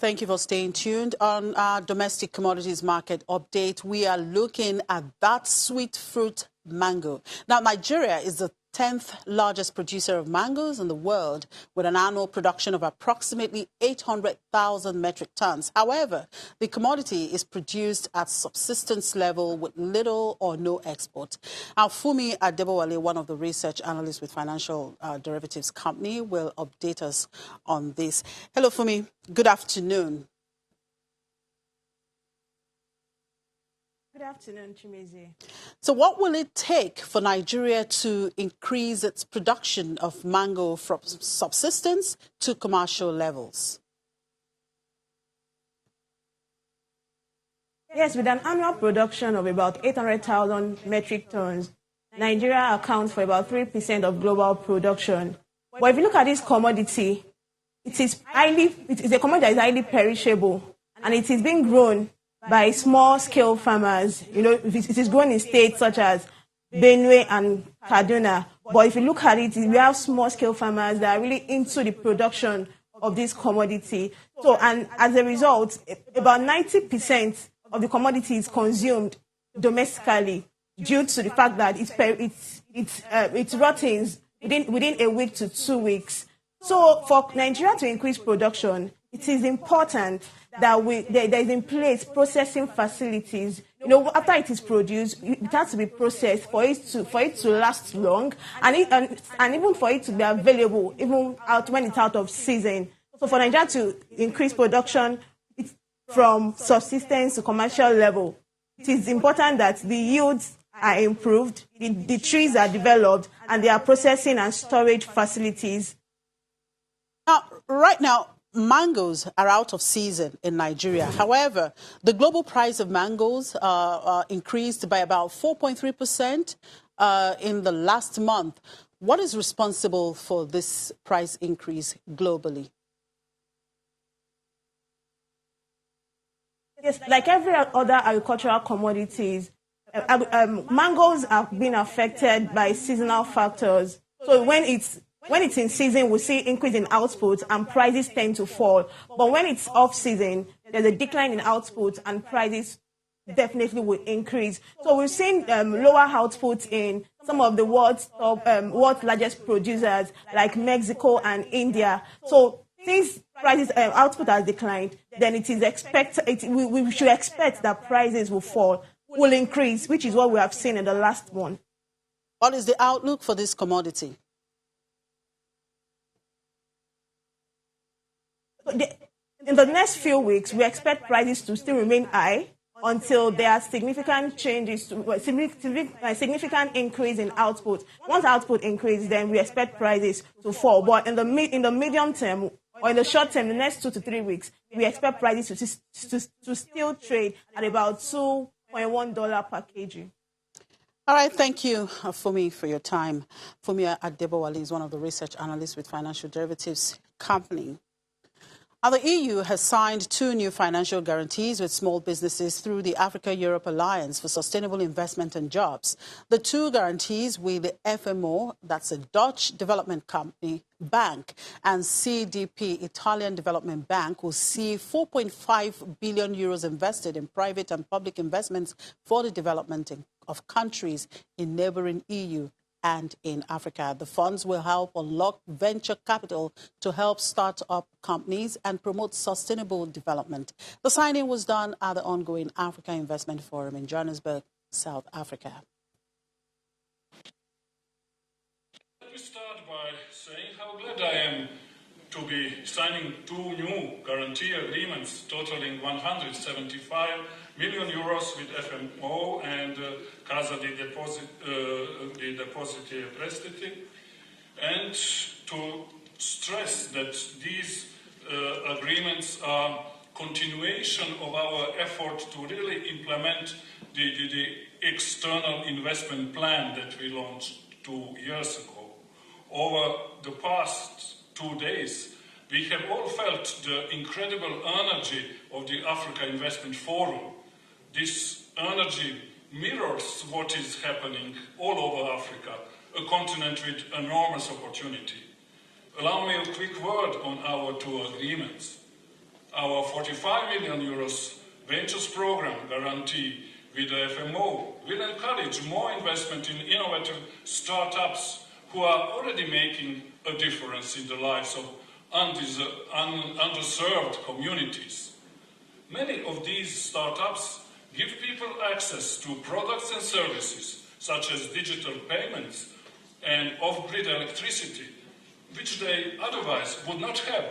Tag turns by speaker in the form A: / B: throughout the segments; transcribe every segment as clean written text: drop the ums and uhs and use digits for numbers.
A: Thank you for staying tuned. On our domestic commodities market update, we are looking at that sweet fruit mango. Now, Nigeria is the 10th largest producer of mangoes in the world, with an annual production of approximately 800,000 metric tons. However, the commodity is produced at subsistence level with little or no export. Now, Fumi Adebowale, one of the research analysts with Financial Derivatives Company, will update us on this. Hello, Fumi. Good afternoon.
B: Good afternoon, Chimeze.
A: So what will it take for Nigeria to increase its production of mango from subsistence to commercial levels?
B: Yes, with an annual production of about 800,000 metric tons, Nigeria accounts for about 3% of global production. But if you look at this commodity, it is a commodity that is highly perishable, and it is being grown by small-scale farmers. You know, it is grown in states such as Benue and Kaduna. But if you look at it, we have small-scale farmers that are really into the production of this commodity. So, and as a result, about 90% of the commodity is consumed domestically due to the fact that it rottens within a week to 2 weeks. So, for Nigeria to increase production, it is important that there is in place processing facilities. You know, after it is produced, it has to be processed for it to last long, and even for it to be available even when it's out of season. So for Nigeria to increase production from subsistence to commercial level, it is important that the yields are improved, the trees are developed, and there are processing and storage facilities.
A: Now, right now, mangoes are out of season in Nigeria. However, the global price of mangoes increased by about 4.3% in the last month. What is responsible for this price increase globally?
B: Yes, like every other agricultural commodities, mangoes have been affected by seasonal factors. So when it's in season, we see increase in output and prices tend to fall. But when it's off season, there's a decline in output and prices definitely will increase. So we've seen lower output in some of the world's largest producers like Mexico and India. So since prices output has declined, then we should expect that prices will increase, which is what we have seen in the last one.
A: What is the outlook for this commodity?
B: In the next few weeks, we expect prices to still remain high until there are significant changes, significant increase in output. Once output increases, then we expect prices to fall. But in the medium term, or in the short term, the next 2 to 3 weeks, we expect prices to still trade at about $2.1 per kg.
A: All right, thank you, Fumi, for your time. Fumi Adebowale is one of the research analysts with Financial Derivatives Company. Now, the EU has signed 2 new financial guarantees with small businesses through the Africa-Europe Alliance for Sustainable Investment and Jobs. The 2 guarantees with the FMO, that's a Dutch development company bank, and CDP, Italian Development Bank, will see 4.5 billion euros invested in private and public investments for the development of countries in neighboring EU and in Africa. The funds will help unlock venture capital to help start up companies and promote sustainable development. The signing was done at the ongoing Africa Investment Forum in Johannesburg, South Africa.
C: Let me start by saying how glad I am to be signing 2 new guarantee agreements totaling 175 million euros with FMO and Casa di Depositi e Prestiti, and to stress that these agreements are continuation of our effort to really implement the external investment plan that we launched 2 years ago. Over the past 2 days, we have all felt the incredible energy of the Africa Investment Forum. This energy mirrors what is happening all over Africa, a continent with enormous opportunity. Allow me a quick word on our 2 agreements. our 45 million euros ventures program guarantee with the FMO will encourage more investment in innovative startups who are already making a difference in the lives of underserved communities. Many of these startups give people access to products and services such as digital payments and off-grid electricity, which they otherwise would not have.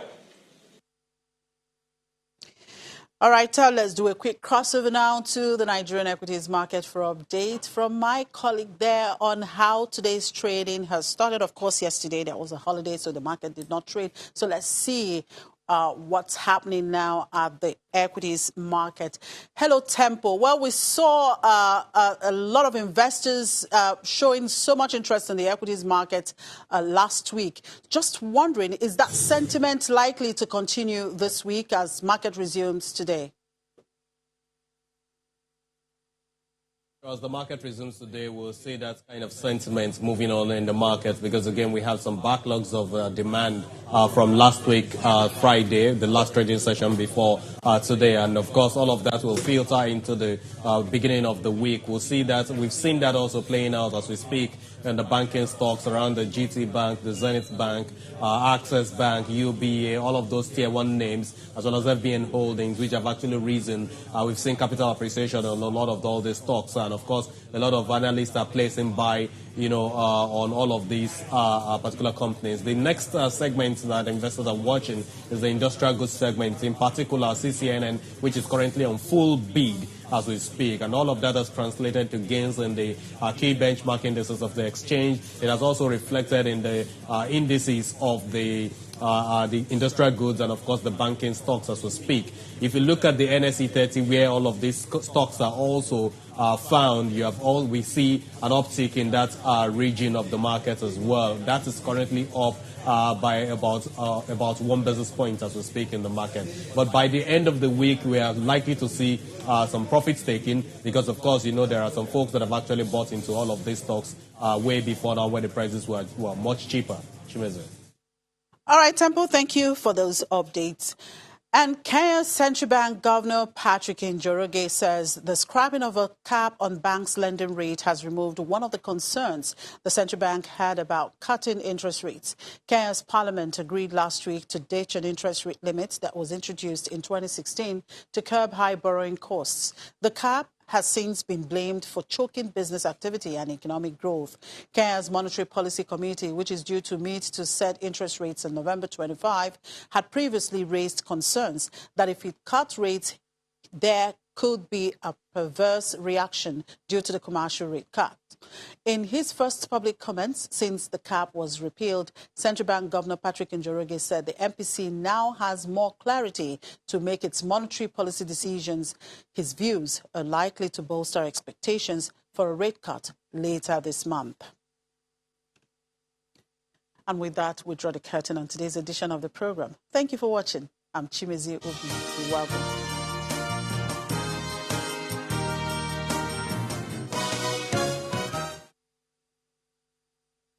A: All right, let's do a quick crossover now to the Nigerian equities market for update from my colleague there on how today's trading has started. Of course, yesterday there was a holiday, so the market did not trade. So let's see what's happening now at the equities market. Hello, Tempo. Well, we saw a lot of investors showing so much interest in the equities market last week. Just wondering, is that sentiment likely to continue this week as market resumes today?
D: As the market resumes today, we'll see that kind of sentiment moving on in the market because, again, we have some backlogs of demand from last week, Friday, the last trading session before today. And, of course, all of that will filter into the beginning of the week. We'll see that. We've seen that also playing out as we speak in the banking stocks around the GT Bank, the Zenith Bank, Access Bank, UBA, all of those tier one names, as well as FBN Holdings, which have actually risen. We've seen capital appreciation on a lot of all these stocks. And, of course, a lot of analysts are placing buy, on all of these particular companies. The next segment that investors are watching is the industrial goods segment, in particular CCNN, which is currently on full bid as we speak. And all of that has translated to gains in the key benchmark indices of the exchange. It has also reflected in the indices of the industrial goods and, of course, the banking stocks as we speak. If you look at the NSE 30, where all of these stocks are also found, we see an uptick in that region of the market as well. That is currently up by about 1 basis point as we speak in the market. But by the end of the week, we are likely to see some profits taken because, of course, there are some folks that have actually bought into all of these stocks way before now, where the prices were much cheaper. Chimeze.
A: All right, Temple, thank you for those updates. And Kenya's Central Bank Governor Patrick Njoroge says the scrapping of a cap on banks' lending rate has removed one of the concerns the central bank had about cutting interest rates. Kenya's parliament agreed last week to ditch an interest rate limit that was introduced in 2016 to curb high borrowing costs. The cap has since been blamed for choking business activity and economic growth. Kenya's Monetary Policy Committee, which is due to meet to set interest rates on November 25, had previously raised concerns that if it cut rates, there could be a perverse reaction due to the commercial rate cut. In his first public comments since the cap was repealed, Central Bank Governor Patrick Njoroge said the MPC now has more clarity to make its monetary policy decisions. His views are likely to bolster expectations for a rate cut later this month. And with that, we draw the curtain on today's edition of the program. Thank you for watching. I'm Chimeze Obi. Welcome.